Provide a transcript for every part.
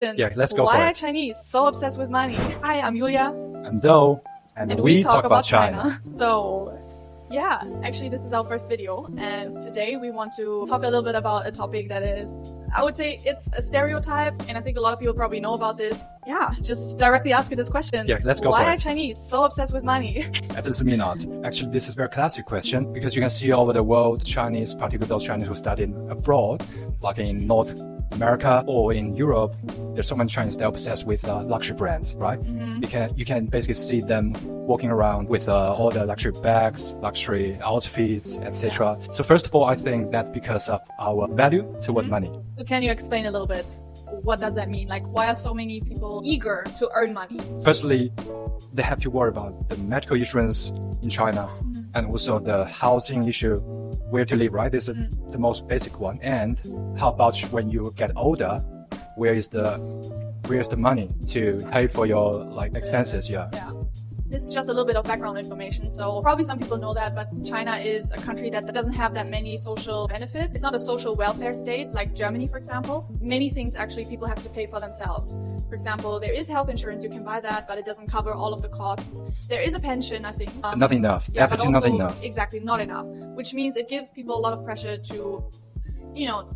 Yeah, let's go Why for are it. Chinese so obsessed with money? Hi, I'm Yulia. I'm Do, and we talk about China. So, yeah, actually this is our first video, and today we want to talk a little bit about a topic that is, I would say it's a stereotype, and I think a lot of people probably know about this. Yeah, just directly ask you this question. Yeah, let's go Why for are it. Chinese so obsessed with money? That doesn't mean not. Actually, this is a very classic question because you can see all over the world, Chinese, particularly those Chinese who studied abroad, like in North America or in Europe, there's so many Chinese that are obsessed with luxury brands, right? Mm-hmm. You can basically see them walking around with all the luxury bags, luxury outfits, etc. So first of all, I think that's because of our value toward money. So can you explain a little bit? What does that mean? Like, why are so many people eager to earn money? Firstly, they have to worry about the medical insurance in China and also the housing issue, where to live, right? This is the most basic one. And how about when you get older, where's the money to pay for your expenses? Yeah. This is just a little bit of background information. So probably some people know that, but China is a country that doesn't have that many social benefits. It's not a social welfare state like Germany, for example. Many things actually people have to pay for themselves. For example, there is health insurance. You can buy that, but it doesn't cover all of the costs. There is a pension, I think. Not enough. Yeah, but Definitely also, not enough. Exactly, not enough. Which means it gives people a lot of pressure to,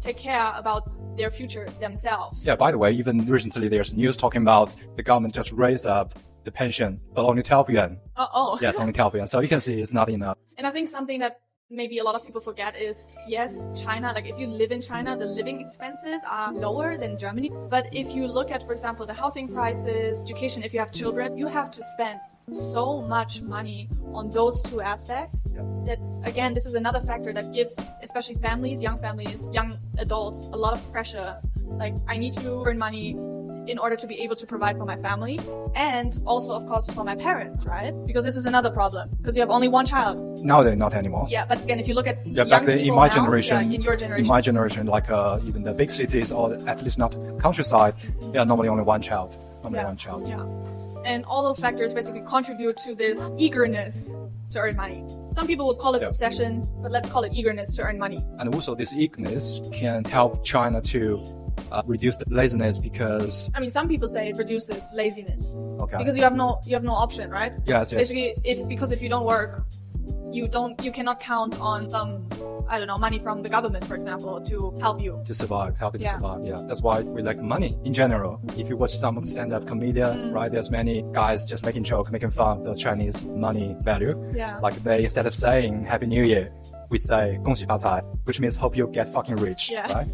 take care about their future themselves. Yeah, by the way, even recently there's news talking about the government just raised up the pension, but only 12 yuan. Oh. Yes, only 12 yuan. So you can see it's not enough. And I think something that maybe a lot of people forget is, yes, China, like if you live in China, the living expenses are lower than Germany. But if you look at, for example, the housing prices, education, if you have children, you have to spend so much money on those two aspects that, again, this is another factor that gives, especially families, young adults, a lot of pressure. Like, I need to earn money in order to be able to provide for my family and also, of course, for my parents, right? Because this is another problem because you have only one child. Nowadays, not anymore. Yeah, but again, if you look at back then, in my generation, in your generation, in my generation, even the big cities or at least not countryside, normally only one child. Yeah. And all those factors basically contribute to this eagerness to earn money. Some people would call it obsession, but let's call it eagerness to earn money. And also this eagerness can help China to reduce the laziness because... I mean, some people say it reduces laziness. Okay. Because you have no option, right? Yes. Basically, if you don't work, you cannot count on some, money from the government, for example, to help you. To survive, help you to survive, yeah. That's why we like money in general. If you watch some stand-up comedian, right, there's many guys just making fun of those Chinese money value. Yeah. Like they, instead of saying Happy New Year, we say 恭喜发财, which means hope you get fucking rich, right?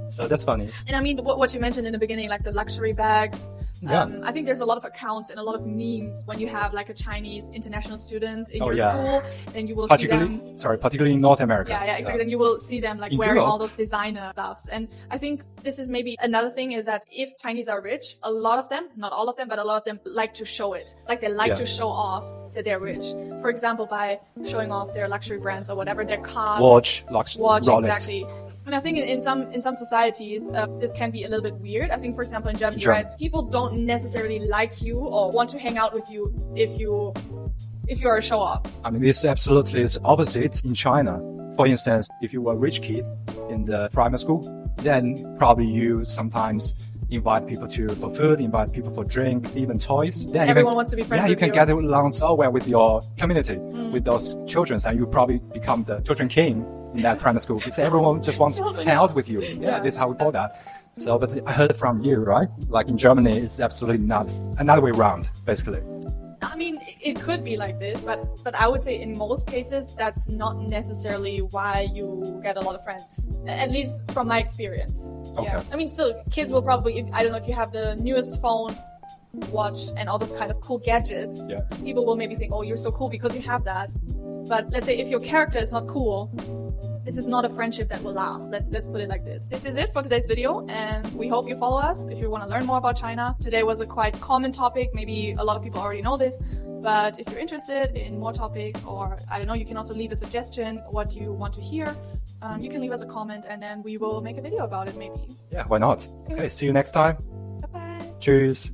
So that's funny. And I mean, what you mentioned in the beginning, like the luxury bags. I think there's a lot of accounts and a lot of memes when you have like a Chinese international student in your school, then you will see them. Particularly in North America. Yeah, exactly. Then you will see them like wearing all those designer stuffs. And I think this is maybe another thing is that if Chinese are rich, a lot of them, not all of them, but a lot of them like to show it. Like they like to show off that they're rich. For example, by showing off their luxury brands or whatever, their cars. Watch, Rolex. Exactly. And I think in some societies, this can be a little bit weird. I think, for example, in Germany, right, people don't necessarily like you or want to hang out with you if you are a show-off. I mean, it's absolutely the opposite in China. For instance, if you were a rich kid in the primary school, then probably you sometimes invite people for food, invite people for drink, even toys. Then everyone wants to be friends with you. Yeah, you can get along so well with your community, with those children, and you probably become the children king in that primary school because everyone just wants to hang out with you. Yeah, this is how we call that. So, but I heard from you, right? Like in Germany, it's absolutely not another way around, basically. I mean, it could be like this, but I would say in most cases, that's not necessarily why you get a lot of friends. At least from my experience. Okay. Yeah. I mean, still, kids will probably, I don't know if you have the newest phone, watch, and all those kind of cool gadgets. Yeah. People will maybe think, oh, you're so cool because you have that. But let's say if your character is not cool, this is not a friendship that will last. Let's put it like this. This is it for today's video, and we hope you follow us if you want to learn more about China. Today was a quite common topic. Maybe a lot of people already know this, but if you're interested in more topics, or I don't know, you can also leave a suggestion what you want to hear. You can leave us a comment, and then we will make a video about it maybe. Yeah, why not? Okay, see you next time. Bye-bye. Cheers.